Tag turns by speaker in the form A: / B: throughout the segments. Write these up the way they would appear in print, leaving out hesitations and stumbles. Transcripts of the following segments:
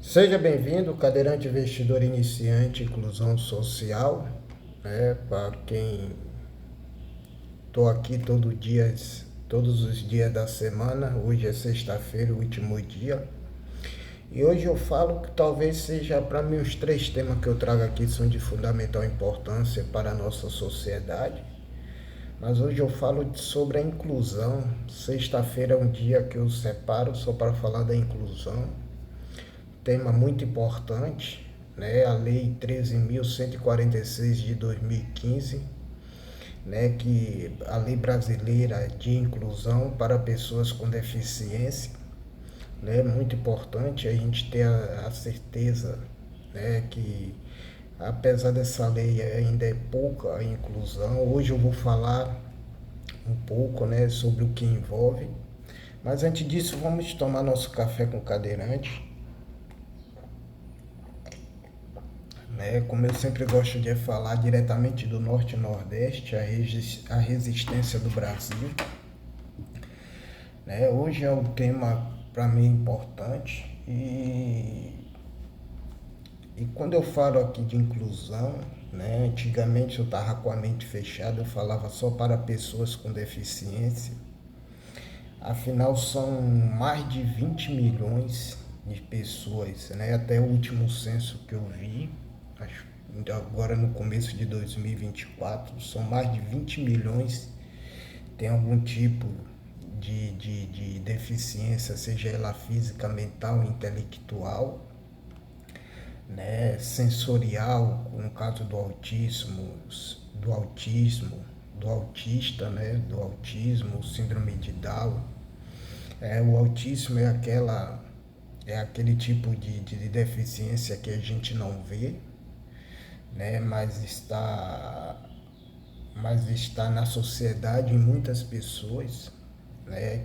A: Seja bem-vindo, cadeirante investidor iniciante, inclusão social, para quem estou aqui todos os dias da semana. Hoje é sexta-feira, o último dia. E hoje eu falo que talvez seja, para mim, os três temas que eu trago aqui são de fundamental importância para a nossa sociedade. Mas hoje eu falo sobre a inclusão. Sexta-feira é um dia que eu separo só para falar da inclusão. Tema muito importante, né? A Lei 13.146 de 2015, né? Que a Lei Brasileira de Inclusão para Pessoas com Deficiência, né? Muito importante a gente ter a certeza, né? Que apesar dessa lei ainda é pouca a inclusão. Hoje eu vou falar um pouco, né? Sobre o que envolve. Mas antes disso, vamos tomar nosso café com cadeirante. Como eu sempre gosto de falar diretamente do Norte e Nordeste, a resistência do Brasil. Hoje é um tema para mim importante e quando eu falo aqui de inclusão, antigamente eu estava com a mente fechada, eu falava só para pessoas com deficiência. Afinal, são mais de 20 milhões de pessoas, até o último censo que eu vi, agora no começo de 2024, são mais de 20 milhões tem algum tipo de deficiência, seja ela física, mental, intelectual, sensorial, no caso do autismo, do autista, do autismo, síndrome de Down. O autismo é aquele tipo de deficiência que a gente não vê, mas está na sociedade em muitas pessoas,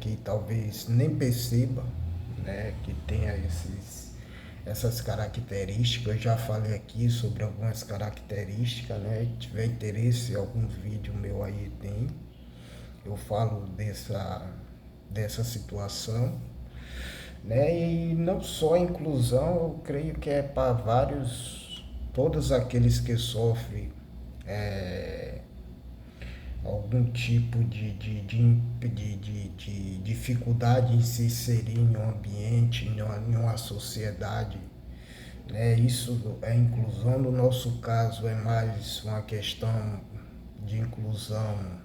A: que talvez nem perceba, que tenha essas características. Eu já falei aqui sobre algumas características, Se tiver interesse, algum vídeo meu aí tem. Eu falo dessa situação. E não só a inclusão, eu creio que é para todos aqueles que sofrem algum tipo de dificuldade em se inserir em um ambiente, em uma sociedade. Isso é inclusão. No nosso caso é mais uma questão de inclusão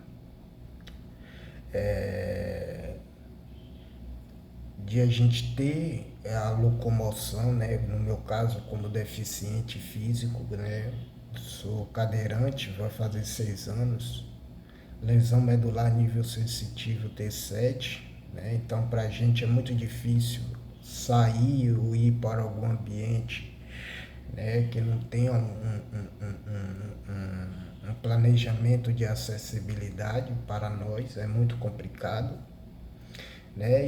A: de a gente ter a locomoção, no meu caso como deficiente físico, sou cadeirante, vai fazer 6 anos, lesão medular nível sensitivo T7, então para a gente é muito difícil sair ou ir para algum ambiente que não tenha um planejamento de acessibilidade. Para nós é muito complicado.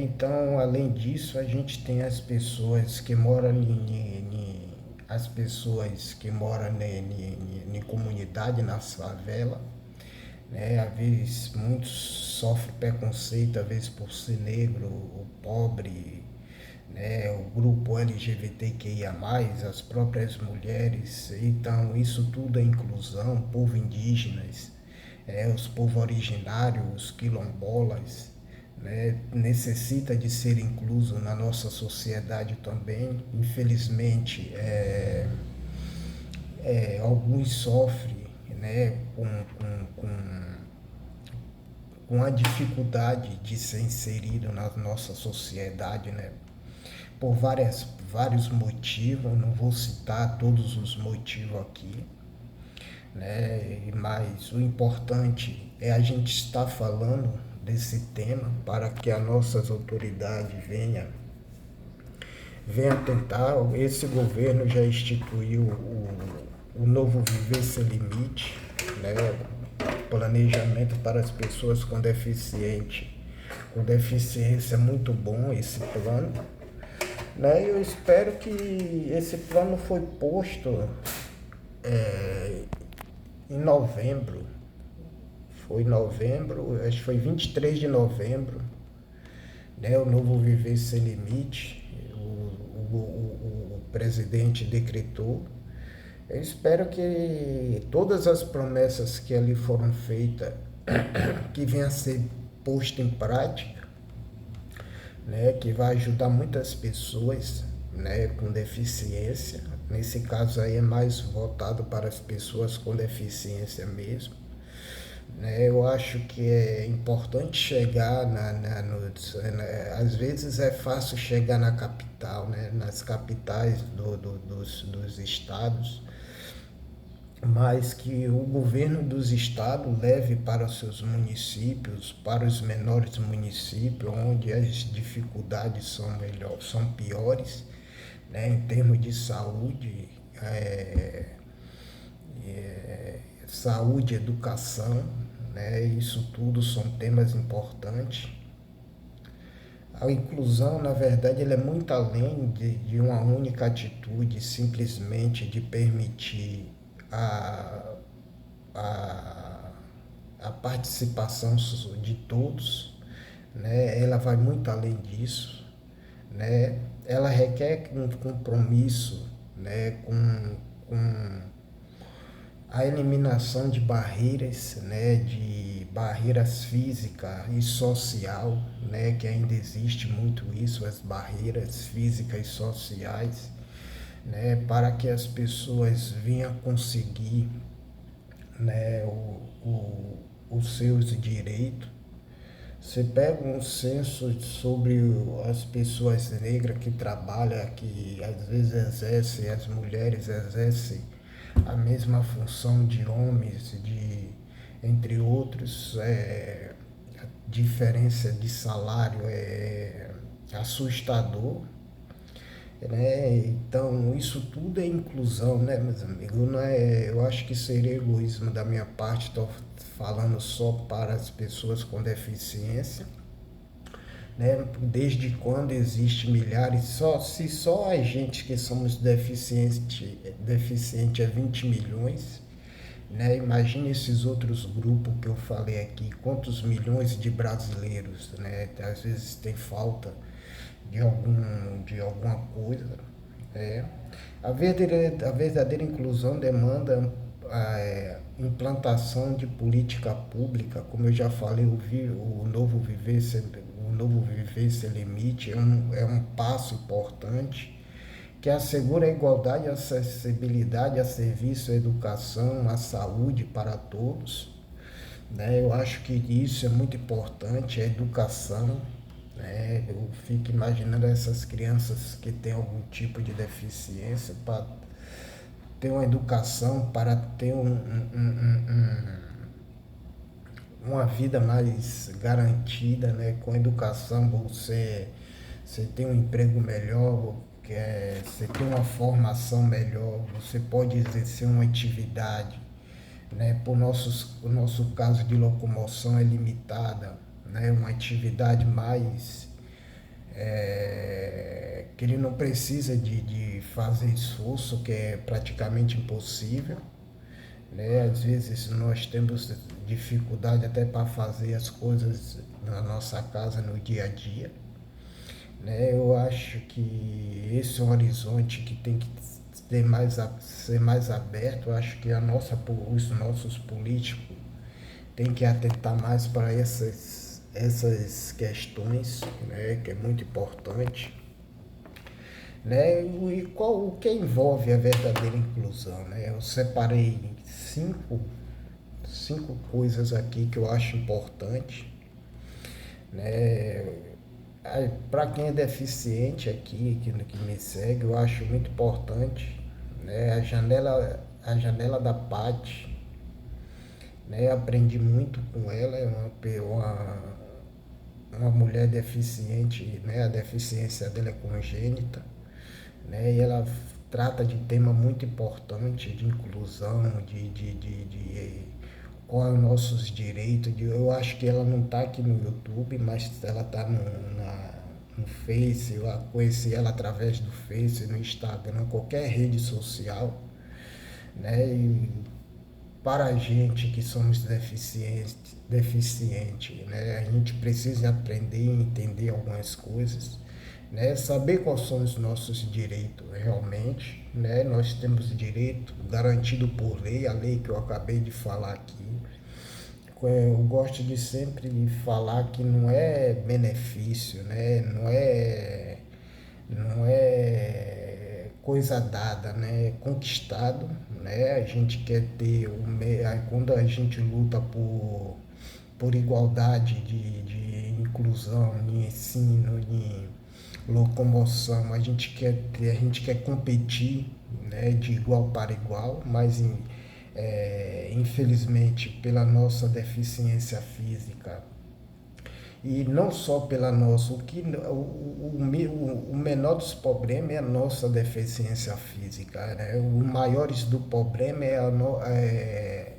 A: Então, além disso, a gente tem as pessoas que moram em comunidade, nas favelas, Às vezes muitos sofrem preconceito, às vezes por ser negro ou pobre, o grupo LGBTQIA+, as próprias mulheres. Então, isso tudo é inclusão. Povo indígenas, os povos originários, os quilombolas, necessita de ser incluso na nossa sociedade também. Infelizmente, alguns sofrem, com a dificuldade de ser inserido na nossa sociedade, por vários motivos. Não vou citar todos os motivos aqui, mas o importante é a gente estar falando desse tema para que as nossas autoridades venham tentar. Esse governo já instituiu o novo Viver Sem Limite, planejamento para as pessoas com deficiência. É muito bom esse plano, Eu espero que esse plano foi posto em novembro. Foi novembro, acho que foi 23 de novembro, o novo Viver Sem Limite. O presidente decretou. Eu espero que todas as promessas que ali foram feitas, que venham a ser postas em prática, né, que vai ajudar muitas pessoas, né, com deficiência. Nesse caso aí é mais voltado para as pessoas com deficiência mesmo. Né, eu acho que é importante chegar às vezes é fácil chegar na capital, né, nas capitais dos estados, mas que o governo dos estados leve para os seus municípios, para os menores municípios, onde as dificuldades são piores, né, em termos de saúde, saúde, educação, né, isso tudo são temas importantes. A inclusão, na verdade, ela é muito além de uma única atitude, simplesmente de permitir a, a, a participação de todos, né? Ela vai muito além disso, né? Ela requer um compromisso, né? Com a eliminação de barreiras, né, de barreiras físicas e social, né, que ainda existe muito isso, as barreiras físicas e sociais, né, para que as pessoas venham conseguir, né, os seus direitos. Você pega um censo sobre as pessoas negras que trabalham, que às vezes exercem, as mulheres exercem a mesma função de homens, entre outros, a diferença de salário é assustador, né? Então, isso tudo é inclusão, né, meus amigos? Não é, eu acho que seria egoísmo da minha parte, estou falando só para as pessoas com deficiência, né? Desde quando existe milhares, se só a gente que somos deficiente é 20 milhões, né? Imagine esses outros grupos que eu falei aqui, quantos milhões de brasileiros, né? Às vezes tem falta de alguma coisa. É. A verdadeira inclusão demanda a implantação de política pública, como eu já falei, o novo Viver Sem Limite é um passo importante que assegura a igualdade e acessibilidade a serviço, a educação, a saúde para todos, né? Eu acho que isso é muito importante, a educação, né? Eu fico imaginando essas crianças que têm algum tipo de deficiência para ter uma educação, para ter uma vida mais garantida, né? Com educação você tem um emprego melhor, você tem uma formação melhor, você pode exercer uma atividade, né? O nosso caso de locomoção é limitada, né? Uma atividade mais que ele não precisa de fazer esforço, que é praticamente impossível, né? Às vezes nós temos dificuldade até para fazer as coisas na nossa casa no dia a dia, né? Eu acho que esse é um horizonte que tem que ser mais aberto. Eu acho que os nossos políticos têm que atentar mais para essas questões, né? Que é muito importante. Né? E o que envolve a verdadeira inclusão, né? Eu separei cinco coisas aqui que eu acho importante, né? Para quem é deficiente aqui, que me segue, eu acho muito importante, né? A janela da Paty, né? Aprendi muito com ela, é uma mulher deficiente, né? A deficiência dela é congênita, né? E ela trata de tema muito importante de inclusão, de qual é os nossos direitos. Eu acho que ela não está aqui no YouTube, mas ela está no Face. Eu conheci ela através do Face, no Instagram, qualquer rede social, né? E para a gente que somos deficientes, né? A gente precisa aprender e entender algumas coisas, né? Saber quais são os nossos direitos realmente, né? Nós temos direito garantido por lei, a lei que eu acabei de falar aqui. Eu gosto de sempre falar que não é benefício, né? Não é coisa dada, né? É conquistado, né? A gente quer ter quando a gente luta por igualdade de inclusão, de ensino, de locomoção, a gente quer competir, né, de igual para igual, mas infelizmente pela nossa deficiência física e não só pela nossa, o menor dos problemas é a nossa deficiência física, né? O maiores do problema é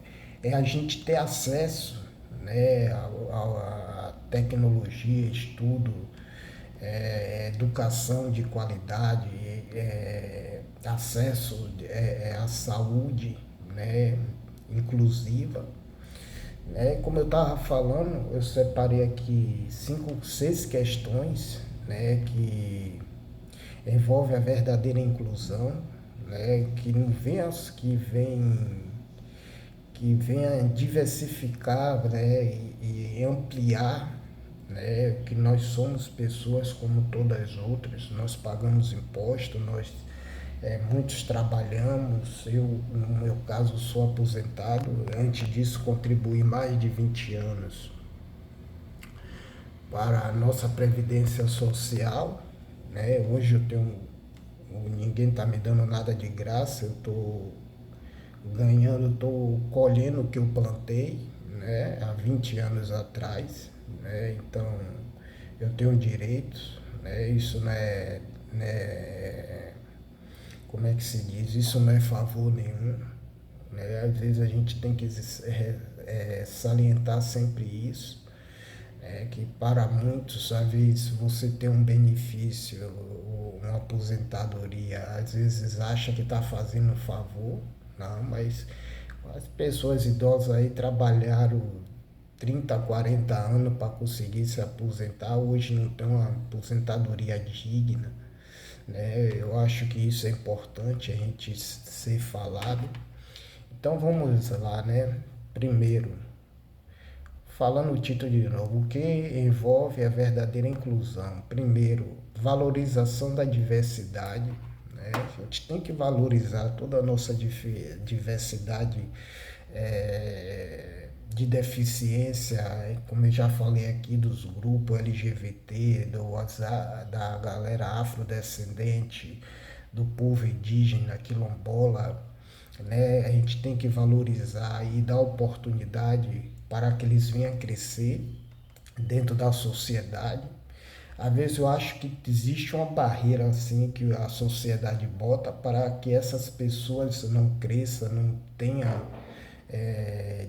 A: a gente ter acesso, né, a tecnologia, estudo, educação de qualidade, acesso à saúde, né, inclusiva. Como eu estava falando, eu separei aqui 6 questões, né, que envolvem a verdadeira inclusão, né, que não vem que venha diversificar, né, e ampliar, né, que nós somos pessoas como todas as outras, nós pagamos impostos, muitos trabalhamos, eu no meu caso sou aposentado, antes disso contribuí mais de 20 anos para a nossa previdência social, né? Hoje ninguém está me dando nada de graça, eu estou ganhando, estou colhendo o que eu plantei, né, há 20 anos atrás, né, então eu tenho direitos, né, isso não é, como é que se diz, isso não é favor nenhum, né, às vezes a gente tem que salientar sempre isso, que para muitos, às vezes, você ter um benefício, uma aposentadoria, às vezes acha que está fazendo um favor, não, mas as pessoas idosas aí trabalharam 30, 40 anos para conseguir se aposentar, hoje não tem uma aposentadoria digna, né? Eu acho que isso é importante a gente ser falado. Então vamos lá, né? Primeiro, falando o título de novo, o que envolve a verdadeira inclusão? Primeiro, valorização da diversidade, né? A gente tem que valorizar toda a nossa diversidade de deficiência, como eu já falei aqui, dos grupos LGBT, da galera afrodescendente, do povo indígena, quilombola, né? A gente tem que valorizar e dar oportunidade para que eles venham crescer dentro da sociedade. Às vezes eu acho que existe uma barreira assim que a sociedade bota para que essas pessoas não cresçam, não tenham,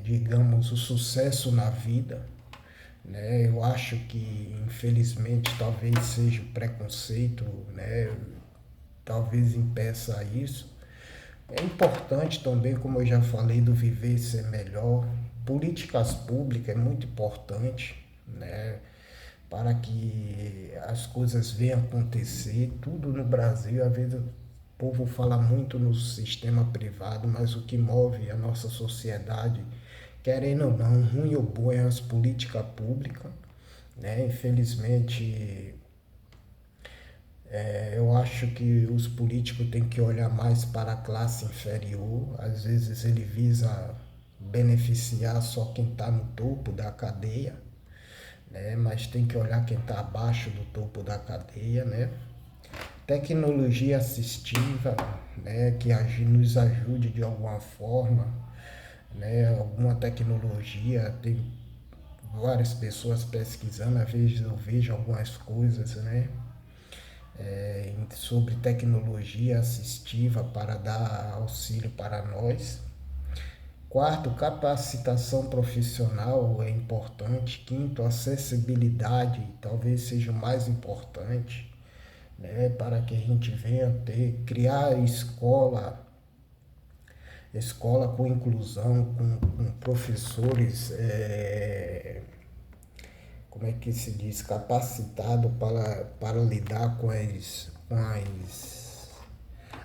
A: digamos, o sucesso na vida, né? Eu acho que infelizmente talvez seja o preconceito, né? Talvez impeça isso. É importante também, como eu já falei, do viver ser melhor. Políticas públicas é muito importante, né? Para que as coisas venham acontecer. Tudo no Brasil, às vezes o povo fala muito no sistema privado, mas o que move a nossa sociedade, querendo ou não, ruim ou bom, é as políticas públicas, né? Infelizmente, eu acho que os políticos têm que olhar mais para a classe inferior. Às vezes ele visa beneficiar só quem está no topo da cadeia, né? Mas tem que olhar quem está abaixo do topo da cadeia, né? Tecnologia assistiva, né? Que nos ajude de alguma forma, né? Alguma tecnologia, tem várias pessoas pesquisando, às vezes eu vejo algumas coisas, né? Sobre tecnologia assistiva para dar auxílio para nós. Quarto, capacitação profissional é importante. Quinto, acessibilidade talvez seja o mais importante, né, para que a gente venha criar escola com inclusão, com professores como é que se diz, capacitado para lidar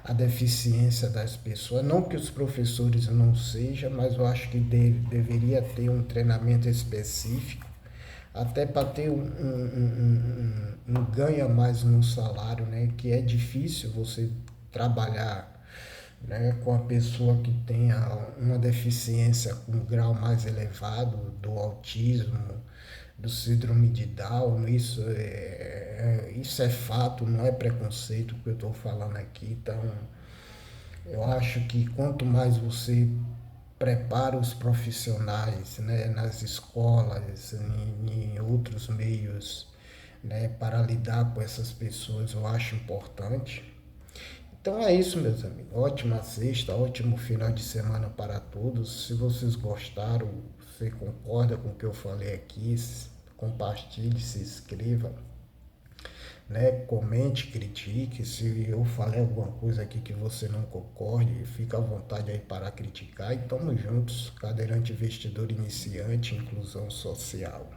A: a deficiência das pessoas. Não que os professores não sejam, mas eu acho que deveria ter um treinamento específico, até para ter um ganho a mais no salário, né? Que é difícil você trabalhar, né, com a pessoa que tenha uma deficiência com um grau mais elevado do autismo, do síndrome de Down. Isso é fato, não é preconceito que eu estou falando aqui. Então, eu acho que quanto mais você prepara os profissionais, né, nas escolas, em outros meios, né, para lidar com essas pessoas, eu acho importante. Então é isso, meus amigos. Ótima sexta, ótimo final de semana para todos. Se vocês gostaram, você concorda com o que eu falei aqui, compartilhe, se inscreva, né? Comente, critique. Se eu falei alguma coisa aqui que você não concorde, fica à vontade aí para criticar. E tamo juntos, cadeirante investidor iniciante, inclusão social.